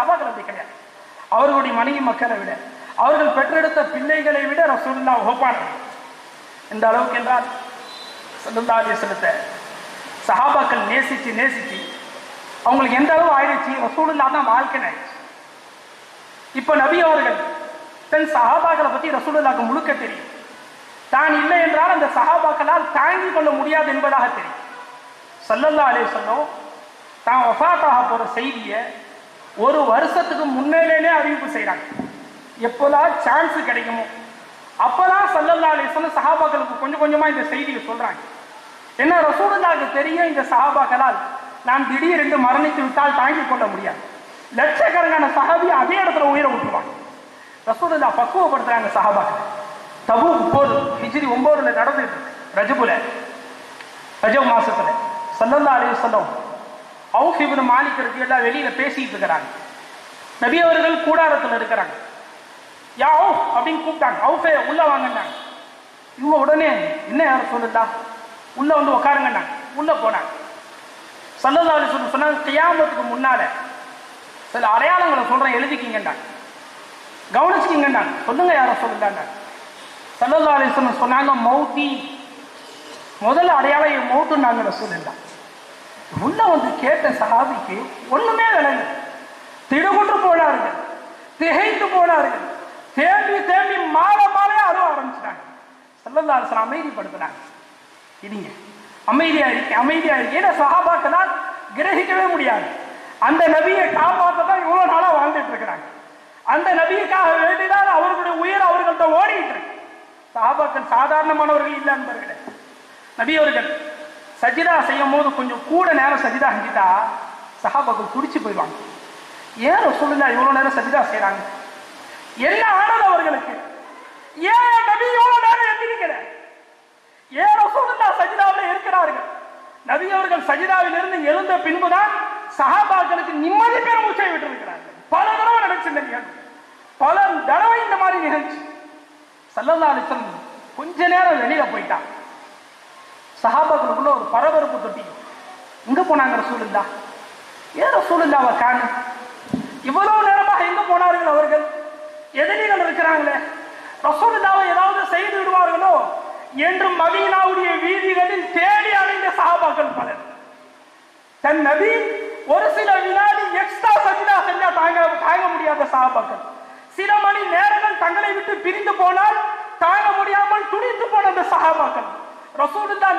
அவர்கள் அப்படி கிடையாது. அவர்களுடைய மனைவி மக்களை விட, அவர்கள் பெற்றெடுத்த பிள்ளைகளை விட ரசூலுல்லாஹ் வஃபானானாங்க. இந்த அளவுக்கு என்றால் ஸல்லல்லாஹு அலைஹி வஸல்லம் சஹாபாக்கள் நேசிச்சு நேசிச்சு அவங்களுக்கு எந்த அளவு ஆயிடுச்சு, ரசூலுல்லாஹ் தான் வாழ்க்கை ஆயிடுச்சு. இப்ப நபி அவர்கள் தன் சஹாபாக்களை பத்தி ரசூலுல்லாஹ்க்கு முழுக்க தெரியும். தான் இல்லை என்றால் அந்த சஹாபாக்களால் தாங்கிக் கொள்ள முடியாது என்பதாக தெரியும். ஸல்லல்லாஹு அலைஹி வஸல்லம் தான் வஃபாத்தாக போற செய்தியை ஒரு வருஷத்துக்கு முன்னிலே அறிவிப்பு செய்யறாங்க. எப்போதான் சான்ஸ் கிடைக்குமோ அப்பதான் ஸல்லல்லாஹு அலைஹி வஸல்லம் சஹாபாக்களுக்கு கொஞ்சம் கொஞ்சமா இந்த செய்தியை சொல்றாங்க. என்ன, ரசூலுல்லாஹ்க்கு தெரியும் இந்த சஹாபாக்களால் நான் திடீரென்று மரணித்து விட்டால் தாங்கிக் கொள்ள முடியாது. லட்சக்கணக்கான சஹாபி அதே இடத்துல உயிரை விட்டுருவாங்க. ரசூலுல்லாஹ் பக்குவப்படுத்துறாங்க சஹாபாக்கள். தபூக் போர் ஹிஜ்ரி 9 நடந்துட்டு ரஜபுல, ரஜப் மாசத்துல ஸல்லல்லாஹு அலைஹி வஸல்லம் அவுஃப் இப்னு மாலிக் ரலியல்லாஹு வெளியில பேசிட்டு இருக்கிறாங்க. நபி அவர்கள் கூடாரத்தில் இருக்கிறாங்க. யா அவுஃப் அப்படின்னு கூப்பிட்டாங்க. அவுஃபே உள்ள வாங்கினாங்க. இவங்க உடனே என்ன யார் சொல்லுதா உள்ள வந்து உட்காருங்கன்னாங்க. உள்ள போனாங்க. ஸல்லல்லாஹு அலைஹி வஸல்லம் சொன்னாங்க, கியாமத்துக்கு முன்னால சில அடையாளங்களை சொல்றேன், எழுதிக்கிங்கன்னாங்க. கவனிச்சுக்கிங்கன்னாங்க. சொல்லுங்க யார சொல்லுதாங்க. ஸல்லல்லாஹு அலைஹி வஸல்லம் சொன்னாங்க, மௌத்தி, முதல் அடையாளம் மௌத்துன்னாங்க ரசூலுல்லாஹ். உள்ள வந்து கேட்ட சஹாபிக்கு ஒண்ணுமே விளங்க, திடுகுன்று போனார்கள், திகைத்து போனார்கள், தேம்பி தேம்பி மாலை மாலையா அழுவ ஆரம்பிச்சிட்டாங்க. ஸல்லல்லாஹு அலைஹி வஸல்லம் அமைதிப்படுத்தினாங்க. இடிங்க, அமைதியா இருக்கு, அமைதியா இருக்கு. ஏன்னா சஹாபாக்களால் கிரகிக்கவே முடியாது. அந்த நபியை காப்பாற்றதான் இவ்வளவு நாளா வாழ்ந்துட்டு இருக்கிறாங்க. அந்த நபியுக்காக வேண்டிதான் அவர்களுடைய உயிர் அவர்கள்ட்ட ஓடிட்டு இருக்கு. சஹாபாக்கள் சாதாரணமானவர்கள் இல்ல அன்பர்களே. நபி அவர்கள் சஜிதா செய்யும் போது கொஞ்சம் கூட நேரம் சஜிதா செஞ்சுட்டா சஹாபாக்கள் துடிச்சு போயிடுவாங்க. ஏன் ரசூலுல்லாஹ் இவ்வளவு நேரம் சஜிதா செய்யறாங்க? என்ன ஆனது அவர்களுக்கு? ஏன் நபி இவ்வளவு நேரம் எந்திரிக்கிற? ஏன் ரசூலுல்லாஹ் சஜிதாவில் இருக்கிறார்கள்? நபி அவர்கள் சஜிதாவில் இருந்து எழுந்த பின்புதான் சஹாபாக்களுக்கு நிம்மதி பெற மூச்சை விட்டு இருக்கிறார்கள். பல தடவை நடந்துச்சு இந்த நிகழ்வு, பல தடவை இந்த மாதிரி நிகழ்ச்சி. ஸல்லல்லாஹு அலைஹி வஸல்லம் கொஞ்ச நேரம் வெளியில போயிட்டான். சஹாபாக்களுக்குள்ள ஒரு பரபரப்பு தொட்டி. எங்க போனாங்க ரசூலுல்லாஹ்? ஏன் ரசூலுல்லாஹ்வை காணோம்? இவ்வளவு நேரமாக எங்க போனார்கள் அவர்கள்? எதிரிகள் இருக்கிறாங்களே, ரசூலுல்லாஹ்வை ஏதாவது செய்து விடுவார்களோ என்று மதீனாவுடைய வீதிகளில் தேடி அடைந்த சஹாபாக்கள் பலர். தன் நபி ஒரு சில வினாடி எக்ஸ்ட்ரா சஜிதா செஞ்சா தாங்க முடியாத சஹாபாக்கள், சில மணி நேரங்கள் தங்களை விட்டு பிரிந்து போனால் தாங்க முடியாமல் துடித்து போன அந்த சஹாபாக்கள் ரசூலுல்லாஹ்